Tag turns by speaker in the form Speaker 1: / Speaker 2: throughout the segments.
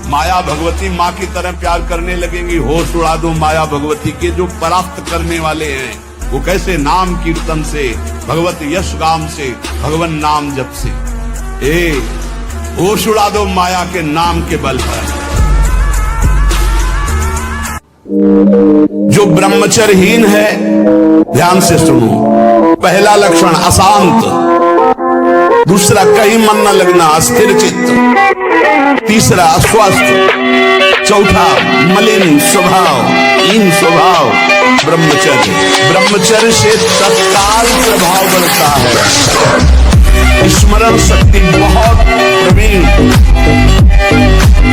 Speaker 1: माया भगवती माँ की तरह प्यार करने लगेंगी। होश उड़ा दो माया भगवती के जो परास्त करने वाले हैं, वो कैसे नाम कीर्तन से, भगवत यश गाम से, भगवान नाम जप से। होश उड़ा दो माया के नाम के बल पर। जो ब्रह्मचर्यहीन है, ध्यान से सुनो, पहला लक्षण अशांत, दूसरा कहीं मन न लगना, अस्थिर चित्त, तीसरा अस्वस्थ, चौथा मलिन स्वभाव, हीन स्वभाव। ब्रह्मचर्य से तत्काल प्रभाव बढ़ता है। स्मरण शक्ति बहुत प्रवीण,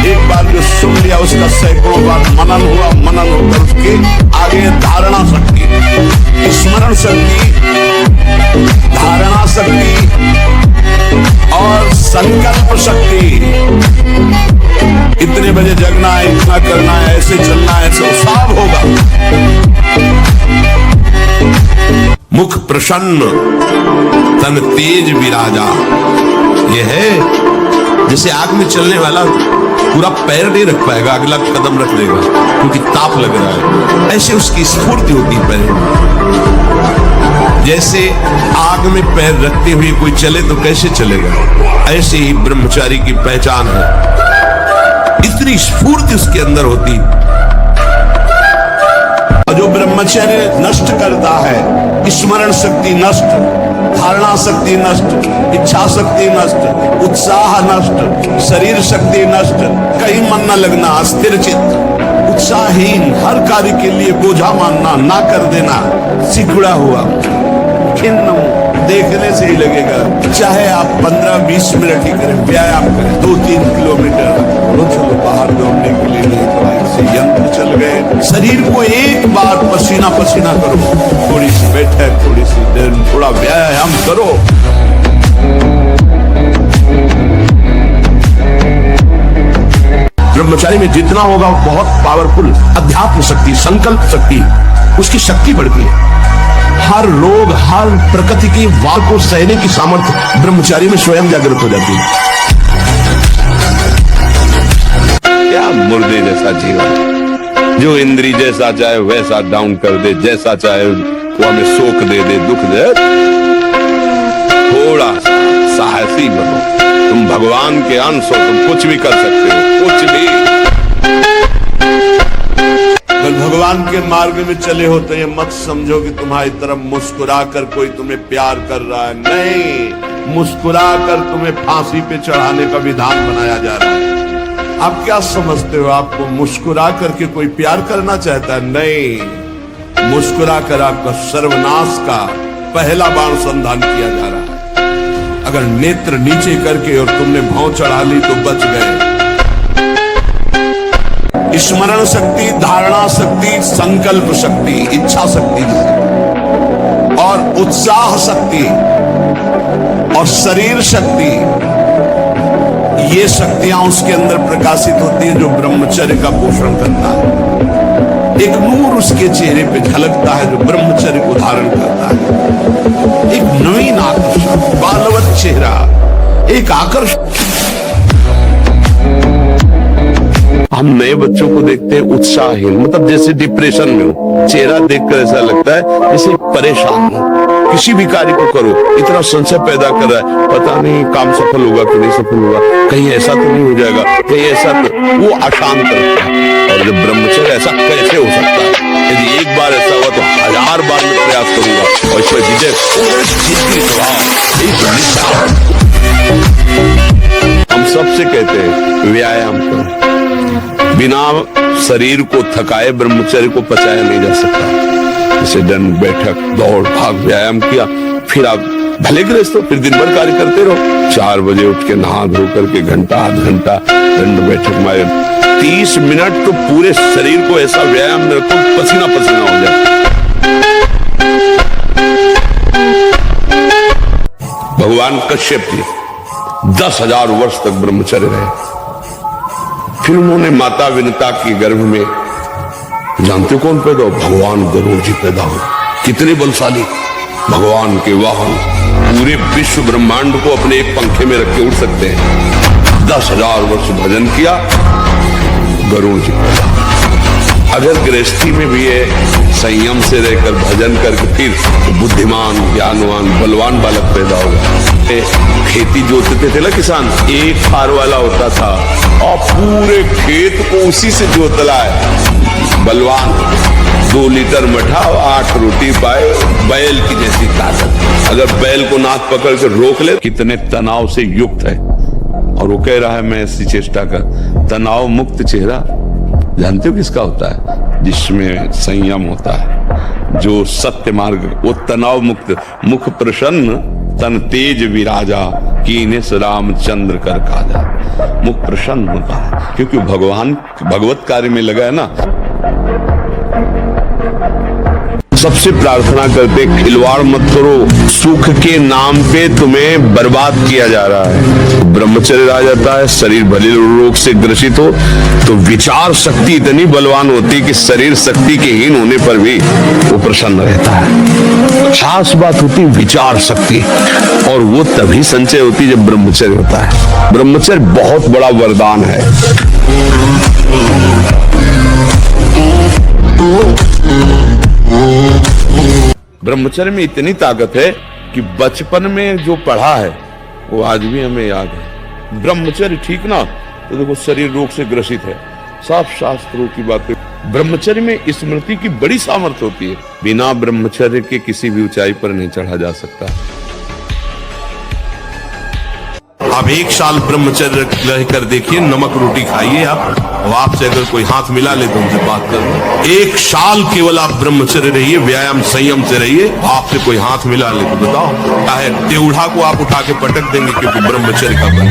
Speaker 1: एक बार जो सुन लिया उसका सैकड़ों बार मनन हुआ, मनन होकर उसके आगे धारणा शक्ति, स्मरण शक्ति, धारणा शक्ति और संकल्प शक्ति। इतने बजे जगना है, इतना करना है, ऐसे चलना है, सब होगा। मुख प्रसन्न, तन तेज विराजा। यह है जैसे आग में चलने वाला पूरा पैर नहीं रख पाएगा, अगला कदम रख देगा क्योंकि ताप लग रहा है। ऐसे उसकी स्फूर्ति होती है पैर में। जैसे आग में पैर रखते हुए कोई चले तो कैसे चलेगा, ऐसे ही ब्रह्मचारी की पहचान है। इतनी स्फूर्ति उसके अंदर होती। जो ब्रह्मचर्य नष्ट करता है, स्मरण शक्ति नष्ट, धारणा शक्ति नष्ट, इच्छा शक्ति नष्ट, उत्साह नष्ट, शरीर शक्ति नष्ट, कहीं मन न लगना, अस्थिर चित्त, उत्साहहीन, हर कार्य के लिए बोझा मानना, ना कर देना, सिकुड़ा हुआ, खिन्न, देखने से ही लगेगा। चाहे आप 15-20 मिनट ही करें, व्यायाम करें, 2-3 किलोमीटर चलो बाहर दौड़ने के लिए, नहीं तो ऐसे यंत्र चल गए। शरीर को एक बार पसीना पसीना करो, थोड़ी सी बैठक, थोड़ी सी देर, थोड़ा व्यायाम करो। ब्रह्मचारी में जितना होगा बहुत पावरफुल अध्यात्म शक्ति, संकल्प शक्ति, उसकी शक्ति बढ़ती है। हर रोग, हर प्रकृति की वार को सहने की सामर्थ्य ब्रह्मचारी में स्वयं जागृत हो जाती है।
Speaker 2: क्या मुर्दे जैसा जीवन, जो इंद्री जैसा चाहे वैसा डाउन कर दे, जैसा चाहे वो हमें शोक दे दे, दुख दे। थोड़ा साहसी बनो, तुम भगवान के अंश हो, तुम कुछ भी कर सकते हो, कुछ भी।
Speaker 1: भगवान के मार्ग में चले हो तो ये मत समझो कि तुम्हारी तरफ मुस्कुरा कर कोई तुम्हें प्यार कर रहा है। नहीं, मुस्कुरा कर तुम्हें फांसी पे चढ़ाने का विधान बनाया जा रहा है। आप क्या समझते हो, आपको मुस्कुरा करके कोई प्यार करना चाहता है? नहीं, मुस्कुरा कर आपका सर्वनाश का पहला बाण संधान किया जा रहा है। अगर नेत्र नीचे करके और तुमने भौं चढ़ा ली तो बच गए। स्मरण शक्ति, धारणा शक्ति, संकल्प शक्ति, इच्छा शक्ति और उत्साह शक्ति और शरीर शक्ति, ये शक्तियां उसके अंदर प्रकाशित होती है जो ब्रह्मचर्य का पोषण करता है। एक नूर उसके चेहरे पे झलकता है जो ब्रह्मचर्य को धारण करता है। एक नवीन आकर्षण, बालवत चेहरा, एक आकर्षण।
Speaker 2: हम नए बच्चों को देखते हैं उत्साहहीन, मतलब जैसे डिप्रेशन में हो, चेहरा देखकर ऐसा लगता है जैसे परेशान हो। किसी भी कार्य को करो, इतना संशय पैदा कर रहा है, पता नहीं काम सफल होगा कि नहीं सफल होगा, कहीं ऐसा तो नहीं हो जाएगा, कहीं ऐसा तो, वो अशांत रखता है। और जब ब्रह्मचर्य, ऐसा कैसे हो सकता है? यदि एक बार ऐसा हुआ तो 1000 बार मैं प्रयास करूंगा और इस पर विजय। हम सबसे कहते हैं व्यायाम करो, बिना शरीर को थकाए ब्रह्मचर्य को पचाया नहीं जा सकता। जैसे दंड बैठक, दौड़ भाग, व्यायाम किया, फिर आप भले गृहस्थ हो, फिर दिन भर कार्य करते रहो। 4 बजे उठ के नहा धो करके घंटा आध घंटा दंड बैठक मारे, 30 मिनट तो पूरे शरीर को ऐसा व्यायाम में रखो पसीना पसीना हो जाए। भगवान कश्यप जी 10,000 वर्ष तक ब्रह्मचर्य रहे। फिर उन्होंने माता विनता के गर्भ में, जानते हो कौन पैदा हो? भगवान गरुड़ जी पैदा हो। कितने बलशाली, भगवान के वाहन, पूरे विश्व ब्रह्मांड को अपने एक पंखे में रख के उड़ सकते हैं। 10,000 वर्ष भजन किया, गरुड़ जी। अगर गृहस्थी में भी है संयम से रहकर भजन करके फिर तो बुद्धिमान, ज्ञानवान, बलवान बालक पैदा होगा। खेती जोतते थे ना किसान, एक फार वाला होता था और पूरे खेत को उसी से जोतला है। बलवान 2 लीटर मठा और 8 रोटी पाए, बैल की जैसी ताकत। अगर बैल को नाक पकड़ कर रोक ले, कितने तनाव से युक्त है। और वो कह रहा है मैं ऐसी चेष्टा कर। तनाव मुक्त चेहरा जानते हो किसका होता है? जिसमें संयम होता है, जो सत्य मार्ग, वो तनाव मुक्त। मुख प्रसन्न तन तेज विराजा, कीने से रामचंद्र कर काजा। मुख प्रसन्न होता है क्योंकि भगवान भगवत कार्य में लगा है ना। सबसे प्रार्थना करते खिलवाड़ मत करो, सुख के नाम पे तुम्हें बर्बाद किया जा रहा है। ब्रह्मचर्य आ जाता है, शरीर भले रोग से ग्रसित हो तो विचार शक्ति इतनी बलवान होती कि शरीर शक्ति के हीन होने पर भी वो प्रसन्न रहता है। खास बात होती विचार शक्ति, और वो तभी संचय होती जब ब्रह्मचर्य होता है। ब्रह्मचर्य बहुत बड़ा वरदान है। ब्रह्मचर्य में इतनी ताकत है कि बचपन में जो पढ़ा है वो आज भी हमें याद है। ब्रह्मचर्य ठीक ना तो देखो शरीर रोग से ग्रसित है, साफ शास्त्रों की बातें। ब्रह्मचर्य में स्मृति की बड़ी सामर्थ्य होती है। बिना ब्रह्मचर्य के किसी भी ऊंचाई पर नहीं चढ़ा जा सकता।
Speaker 3: आप 1 साल ब्रह्मचर्य रहकर देखिए, नमक रोटी खाइए आप, और आपसे अगर कोई हाथ मिला ले तो उनसे बात कर। 1 साल केवल आप ब्रह्मचर्य रहिए, व्यायाम संयम से रहिए, आपसे कोई हाथ मिला ले तो बताओ, चाहे टेढ़ा को आप उठा के पटक देंगे क्योंकि ब्रह्मचर्य का बल।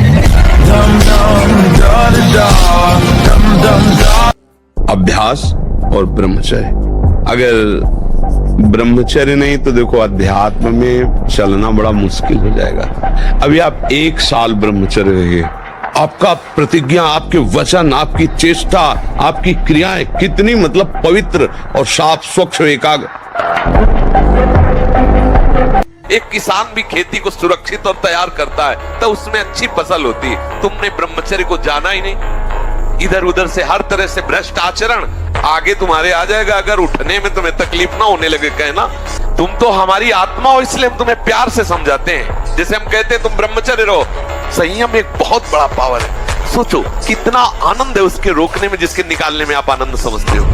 Speaker 2: अभ्यास और ब्रह्मचर्य, अगर ब्रह्मचर्य नहीं तो देखो अध्यात्म में चलना बड़ा मुश्किल हो जाएगा। अभी आप 1 साल ब्रह्मचर्य रहिए, आपका प्रतिज्ञा, आपके वचन, आपकी चेष्टा, आपकी क्रियाएं कितनी मतलब पवित्र और साफ स्वच्छ एकाग्र।
Speaker 4: एक किसान भी खेती को सुरक्षित और तैयार करता है तो उसमें अच्छी फसल होती है। तुमने ब्रह्मचर्य को जाना ही नहीं, इधर उधर से हर तरह से भ्रष्ट आचरण आगे तुम्हारे आ जाएगा। अगर उठने में तुम्हें तकलीफ ना होने लगे, कहना तुम तो हमारी आत्मा हो इसलिए हम तुम्हें प्यार से समझाते हैं। जैसे हम कहते हैं तुम ब्रह्मचर्य रहो। संयम एक बहुत बड़ा पावर है। सोचो कितना आनंद है उसके रोकने में जिसके निकालने में आप आनंद समझते हो।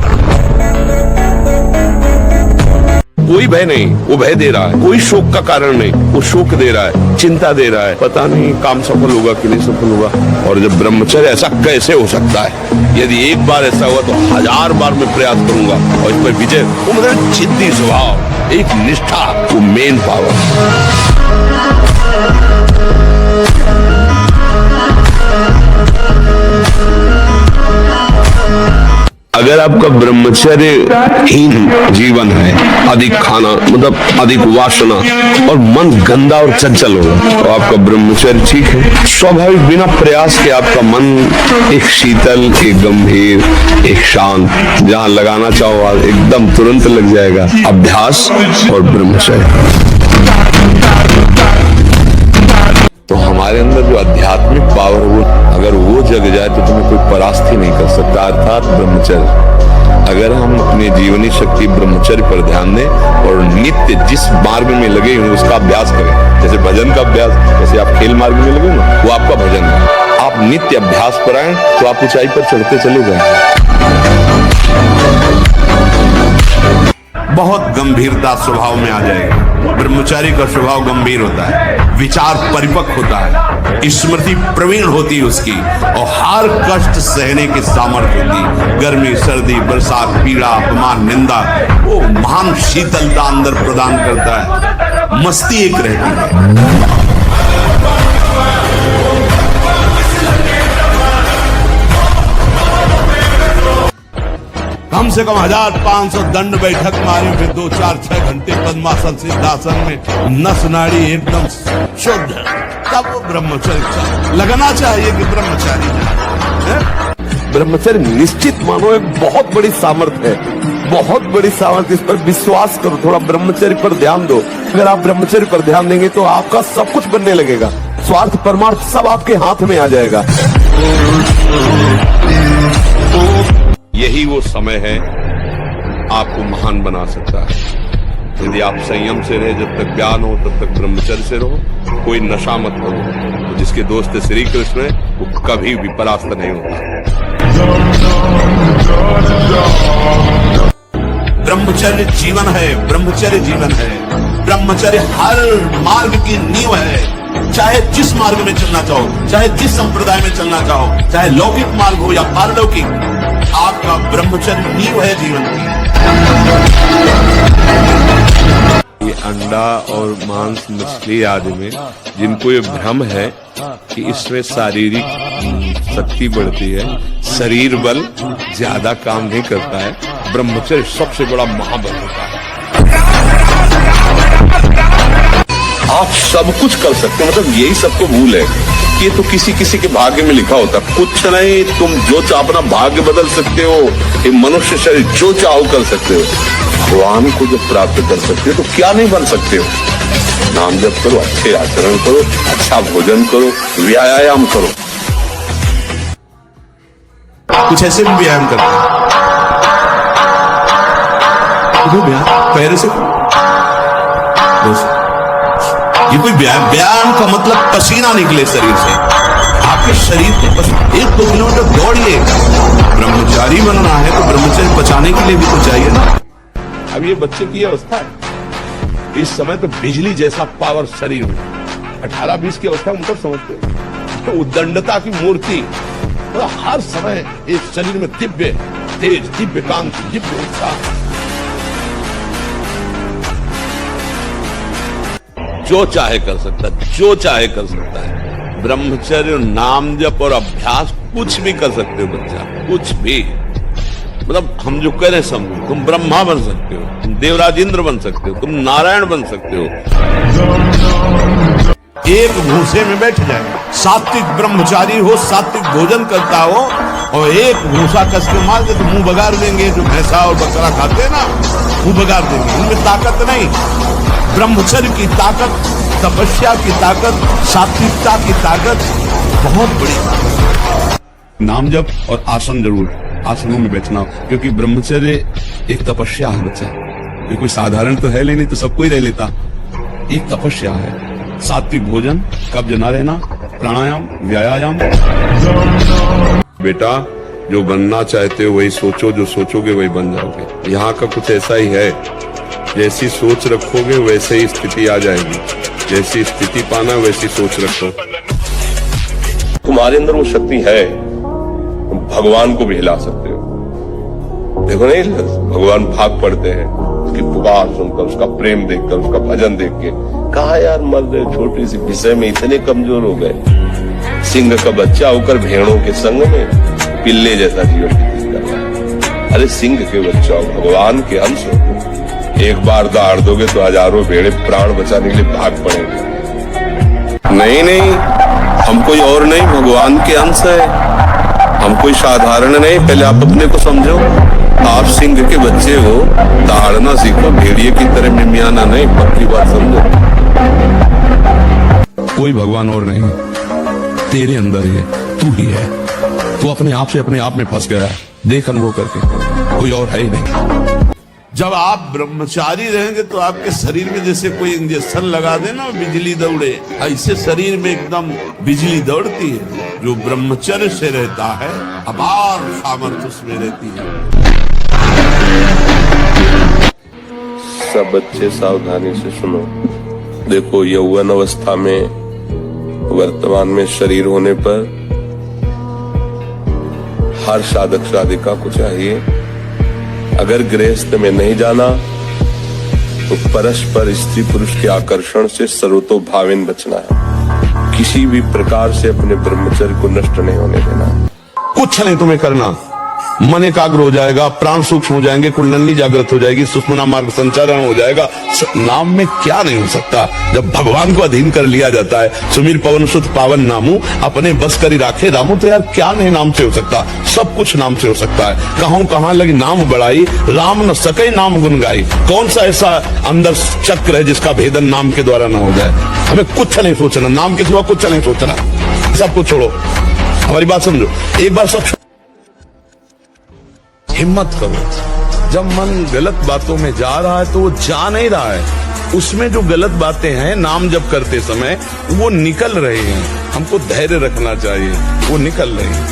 Speaker 2: कोई भय नहीं, वो भय दे रहा है। कोई शोक का कारण नहीं, वो शोक दे रहा है, चिंता दे रहा है। पता नहीं काम सफल होगा कि नहीं सफल होगा। और जब ब्रह्मचर्य, ऐसा कैसे हो सकता है? यदि एक बार ऐसा हुआ तो 1000 बार मैं प्रयास करूंगा और इस पर विजय। वो मतलब जिद्दी स्वभाव, एक निष्ठा, वो मेन पावर। अगर आपका ब्रह्मचर्य हीन जीवन है, अधिक खाना मतलब अधिक वासना और मन गंदा और चंचल होगा, तो आपका ब्रह्मचर्य ठीक है। स्वाभाविक बिना प्रयास के आपका मन एक शीतल, एक गंभीर, एक शांत, जहां लगाना चाहो एकदम तुरंत लग जाएगा। अभ्यास और ब्रह्मचर्य, तो हमारे अंदर जो आध्यात्मिक पावर वो अगर वो जग जाए तो तुम्हें कोई परास्त ही नहीं कर सकता, अर्थात ब्रह्मचर्य। अगर हम अपनी जीवनी शक्ति ब्रह्मचर्य पर ध्यान दें और नित्य जिस मार्ग में लगे हुए उसका अभ्यास करें, जैसे भजन का अभ्यास, जैसे आप खेल मार्ग में लगे ना, वो आपका भजन है। आप नित्य अभ्यास पर आए तो आप ऊंचाई पर चढ़ते चले जाएं।
Speaker 1: बहुत गंभीरता स्वभाव में आ जाएगी। ब्रह्मचारी का स्वभाव गंभीर होता है, विचार परिपक्व होता है, स्मृति प्रवीण होती है उसकी, और हर कष्ट सहने की सामर्थ्य होती। गर्मी, सर्दी, बरसात, पीड़ा, अपमान, निंदा, वो महान शीतलता अंदर प्रदान करता है। मस्ती एक रहती है। कम से कम 1500 दंड बैठक मारे, फिर 2, 4, 6 घंटे पद्मासन सिद्धासन में नस नाड़ी एकदम शुद्ध, तब वो ब्रह्मचर्य लगना चाहिए कि ब्रह्मचारी है।
Speaker 2: ब्रह्मचर्य निश्चित मानो एक बहुत बड़ी सामर्थ्य है, बहुत बड़ी सामर्थ्य। इस पर विश्वास करो, थोड़ा ब्रह्मचर्य पर ध्यान दो। अगर आप ब्रह्मचर्य पर ध्यान देंगे तो आपका सब कुछ बनने लगेगा। स्वार्थ परमार्थ सब आपके हाथ में आ जाएगा। यही वो समय है आपको महान बना सकता है। यदि आप संयम से रहे, जब तक ज्ञान हो तब तक ब्रह्मचर्य से रहो, कोई नशा मत करो। तो जिसके दोस्त श्री कृष्ण है वो कभी भी परास्त नहीं होता।
Speaker 1: ब्रह्मचर्य जीवन है, ब्रह्मचर्य जीवन है। ब्रह्मचर्य हर मार्ग की नींव है। चाहे जिस मार्ग में चलना चाहो, चाहे जिस संप्रदाय में चलना चाहो, चाहे लौकिक मार्ग हो या पारलौकिक, आपका ब्रह्मचर्य नींव है जीवन की।
Speaker 2: ये अंडा और मांस, मछली आदि में जिनको ये भ्रम है कि इसमें शारीरिक शक्ति बढ़ती है, शरीर बल ज्यादा काम नहीं करता है, ब्रह्मचर्य सबसे बड़ा महाबल होता है। आप सब कुछ कर सकते हैं, मतलब यही सबको भूल है कि ये तो किसी किसी के भाग्य में लिखा होता। कुछ नहीं, तुम जो चाहो अपना भाग्य बदल सकते हो। ये मनुष्य शरीर जो चाहो कर सकते हो। भगवान को जब प्राप्त कर सकते हो तो क्या नहीं बन सकते हो। नाम जप करो, अच्छे आचरण करो, अच्छा भोजन करो, व्यायाम करो।
Speaker 1: कुछ ऐसे भी व्यायाम करते हैं, पैर से ये कोई व्यायाम का मतलब पसीना निकले शरीर से, आपके शरीर के 1-2 किलोमीटर दौड़िए। ब्रह्मचारी बनना है तो ब्रह्मचर्य बचाने के लिए भी तो चाहिए ना।
Speaker 2: अब ये बच्चे की अवस्था है, इस समय तो बिजली जैसा पावर शरीर में। 18-20 की अवस्था मतलब समझते हो तो उद्दंडता की मूर्ति, तो हर समय इस शरीर में दिव्य तेज, दिव्य कांति, दिव्य उत्साह। जो चाहे कर सकता है, जो चाहे कर सकता है। ब्रह्मचर्य, नाम जप और अभ्यास कुछ भी कर सकते हो बच्चा, कुछ भी। मतलब हम जो कह रहे हैं समझो, तुम ब्रह्मा बन सकते हो, तुम देवराज इंद्र बन सकते हो, तुम नारायण बन सकते हो।
Speaker 1: एक भूसे में बैठ जाए, सात्विक ब्रह्मचारी हो, सात्विक भोजन करता हो, और एक भूसा कस के मार दे तो मुंह बगाड़ देंगे। जो भैंसा और बकरा खाते हैं ना, मुंह बगाड़ देंगे। उनमें ताकत नहीं। ब्रह्मचर्य की ताकत, तपस्या की ताकत, सात्विकता की ताकत बहुत बड़ी। नाम जप और आसन जरूर, आसनों में बैठना, क्योंकि ब्रह्मचर्य एक तपस्या है बच्चा। ये कोई साधारण तो है नहीं तो सब कोई रह लेता। एक तपस्या है। सात्विक भोजन, कब्ज न रहना, प्राणायाम, व्यायाम।
Speaker 2: बेटा, जो बनना चाहते हो वही सोचो, जो सोचोगे वही बन जाओगे। यहाँ का कुछ ऐसा ही है, जैसी सोच रखोगे वैसे ही स्थिति आ जाएगी। जैसी स्थिति पाना वैसी सोच रखो। तुम्हारे अंदर वो शक्ति है, तुम भगवान को भी हिला सकते हो। देखो नहीं, भगवान भाग पड़ते हैं उसकी पुकार सुनकर, उसका प्रेम देखकर, उसका भजन देख के। कहा यार मर्द छोटी सी विषय में इतने कमजोर हो गए। सिंह का बच्चा होकर भेड़ों के संग में पिल्ले जैसा जीवन व्यतीत कर रहा है। अरे सिंह के बच्चा हो, भगवान के अंश हो। एक बार दहाड़ दोगे तो हजारों भेड़े प्राण बचाने के लिए भाग पड़ेंगे। नहीं नहीं, हम कोई और नहीं, भगवान के अंश है। हम कोई साधारण नहीं। पहले आप अपने को समझो। आप सिंह के बच्चे हो, दहाड़ना सीखो, भेड़िए की तरह मिमियाना नहीं। पक्की बात समझो।
Speaker 1: कोई भगवान और नहीं, तेरे अंदर ही है, तू ही है। तू अपने आप में फंस गया है। देख अनुभव करके, कोई और है ही नहीं। जब आप ब्रह्मचारी रहेंगे तो आपके शरीर में जैसे कोई इंजेक्शन लगा दे ना, बिजली दौड़े, ऐसे शरीर में एकदम बिजली दौड़ती है। जो ब्रह्मचर्य से रहता है, अपार सामर्थ्य उसमें रहती है।
Speaker 2: सब बच्चे सावधानी से सुनो। देखो, यौवन अवस्था में, वर्तमान में शरीर होने पर हर साधक साधिका को चाहिए, अगर गृहस्थ में नहीं जाना तो परस्पर स्त्री पुरुष के आकर्षण से सर्वतोभावेन बचना है। किसी भी प्रकार से अपने ब्रह्मचर्य को नष्ट नहीं होने देना।
Speaker 1: कुछ नहीं तुम्हें करना। मन एकाग्र हो जाएगा, प्राण सूक्ष्म हो जाएंगे, कुंडली जागृत हो जाएगी, सुषुम्ना मार्ग संचालन हो जाएगा। नाम में क्या नहीं हो सकता जब भगवान को अधीन कर लिया जाता है। सुमीर पवन सुत पावन नामू, अपने बस करी राखे रामू। तो यार क्या नहीं नाम से हो सकता, सब कुछ नाम से हो सकता है। कहूं कहां लगी नाम बढ़ाई, राम न सके नाम गुन गाई। कौन सा ऐसा अंदर चक्र है जिसका भेदन नाम के द्वारा न हो जाए। हमें कुछ नहीं सोचना, नाम के सिवा कुछ नहीं सोचना। सब कुछ छोड़ो, हमारी बात समझो। एक बार सब
Speaker 2: हिम्मत करो। जब मन गलत बातों में जा रहा है तो वो जा नहीं रहा है, उसमें जो गलत बातें हैं नाम जप करते समय वो निकल रहे हैं। हमको धैर्य रखना चाहिए, वो निकल रहे हैं।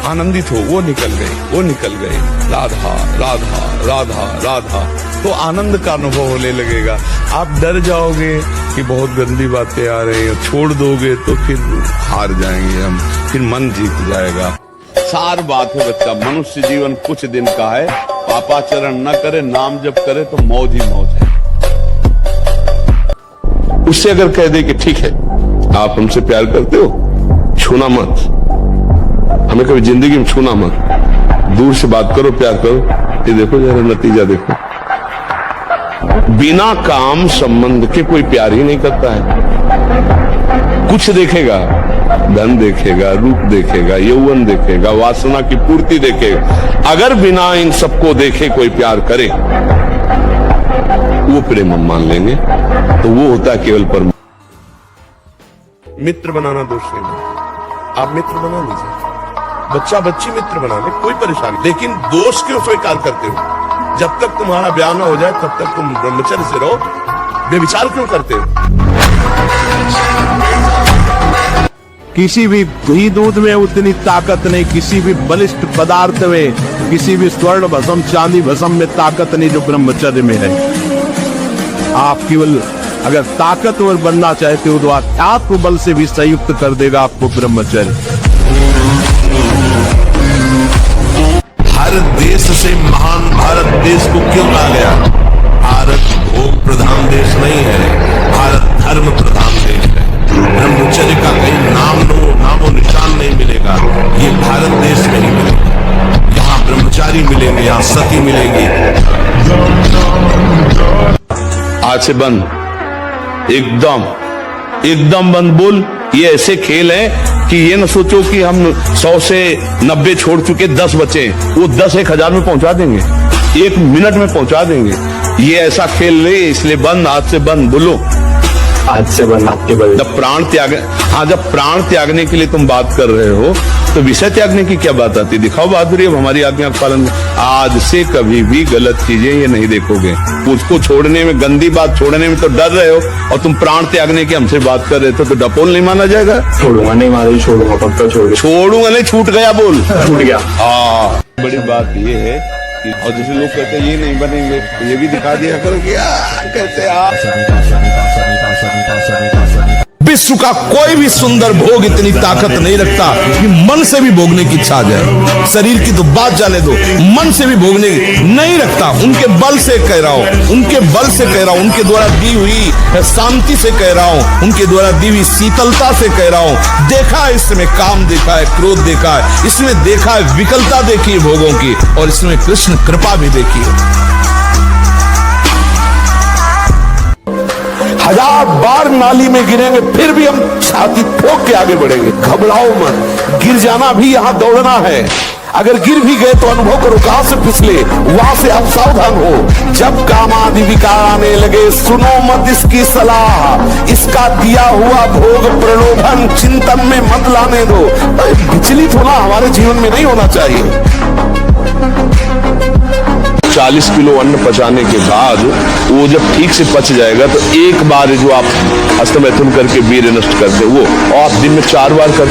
Speaker 2: आनंदित हो, वो निकल गए, वो निकल गए। राधा राधा राधा राधा, तो आनंद का अनुभव होने लगेगा। आप डर जाओगे कि बहुत गंदी बातें आ रही हैं, छोड़ दोगे तो फिर हार जाएंगे हम, फिर मन जीत जाएगा। सार बात है बच्चा, मनुष्य जीवन कुछ दिन का है। पापाचरण न करे, नाम जप करे तो मौज ही मौज है। उससे अगर कह दे कि ठीक है आप हमसे प्यार करते हो, छूना मत, हमें कभी जिंदगी में छूना मत, दूर से बात करो, प्यार करो, ये देखो जरा नतीजा देखो। बिना काम संबंध के कोई प्यार ही नहीं करता है। कुछ देखेगा, धन देखेगा, रूप देखेगा, यौवन देखेगा, वासना की पूर्ति देखेगा। अगर बिना इन सबको देखे कोई प्यार करे, वो प्रेम हम मान लेंगे, तो वो होता है केवल परम। मित्र बनाना दोष नहीं, आप मित्र बना लीजिए, बच्चा बच्ची मित्र बना ले, कोई परेशानी, लेकिन दोष क्यों स्वीकार करते हो? जब तक तुम्हारा ब्याह न हो जाए तब तक तुम ब्रह्मचर्य से रहो, व्यभिचार क्यों करते हो?
Speaker 5: किसी भी घी दूध में उतनी ताकत नहीं, किसी भी बलिष्ठ पदार्थ में, किसी भी स्वर्ण भस्म चांदी भस्म में ताकत नहीं जो ब्रह्मचर्य में है। आप केवल अगर ताकतवर बनना चाहते हो तो आत्म बल से भी संयुक्त कर देगा आपको ब्रह्मचर्य।
Speaker 3: भारत देश से महान भारत देश को क्यों कहा गया? भारत भोग प्रधान देश नहीं है, भारत धर्म प्रधान देश है। ब्रह्मचर्य का कहीं नामो निशान नहीं मिलेगा, ये भारत देश में ही मिलेगा। यहाँ ब्रह्मचारी मिलेंगे, यहाँ सती मिलेंगी।
Speaker 2: आज से बंद, एकदम बंद। बोल, ये ऐसे खेल है कि ये न सोचो कि हम 100 से 90 छोड़ चुके, 10 बचे, वो 10 1000 में पहुंचा देंगे, 1 मिनट में पहुंचा देंगे। ये ऐसा खेल नहीं, इसलिए बंद, आज से बंद। बोलो,
Speaker 6: आज से बंद। आपके
Speaker 2: जब प्राण त्याग, हाँ, जब प्राण त्यागने के लिए तुम बात कर रहे हो तो विषय त्यागने की क्या बात आती? दिखाओ बहादुरी, अब हमारी आज्ञा का पालन। आज से कभी भी गलत चीजें ये नहीं देखोगे। उसको छोड़ने में, गंदी बात छोड़ने में तो डर रहे हो, और तुम प्राण त्यागने की हमसे बात कर रहे थे, तो डपोल नहीं माना जाएगा?
Speaker 6: छोड़ूंगा नहीं, मारे छोड़ूंगा, पक्का
Speaker 2: छोड़ूंगा नहीं, छूट गया, बोल
Speaker 6: छूट गया।
Speaker 2: हाँ, बड़ी बात ये है कि, और जैसे लोग कहते हैं ये नहीं बनेंगे, तो ये भी दिखा दिया करो कि कैसे विश्व का कोई भी सुंदर भोग इतनी ताकत नहीं रखता कि मन से भी भोगने की इच्छा आ जाए। शरीर की तो बात जाने दो, मन से भी भोगने नहीं रखता। उनके बल से कह रहा हूं, उनके बल से कह रहा हूं, उनके द्वारा दी हुई शांति से कह रहा हूं, उनके द्वारा दी हुई शीतलता से कह रहा हूं। देखा है इसमें काम, देखा है क्रोध, देखा है इसमें, देखा है विकलता देखी है भोगों की, और इसमें कृष्ण कृपा भी देखी है। 1000 बार नाली में गिरेंगे फिर भी हम छाती ठोक के आगे बढ़ेंगे। घबराओ मत, गिर जाना भी यहाँ दौड़ना है। अगर गिर भी गए तो अनुभव करो कहां से फिसले, वहां से आप सावधान हो। जब काम आदि विकार आने लगे, सुनो मत इसकी सलाह, इसका दिया हुआ भोग प्रलोभन चिंतन में मत लाने दो। विचलित होना हमारे जीवन में नहीं होना चाहिए। 40 किलो अन्न पचाने के बाद वो जब ठीक से पच जाएगा तो एक बार जो आप हस्तमैथुन करके वीर्य नष्ट करते हो, वो आप दिन में 4 बार करते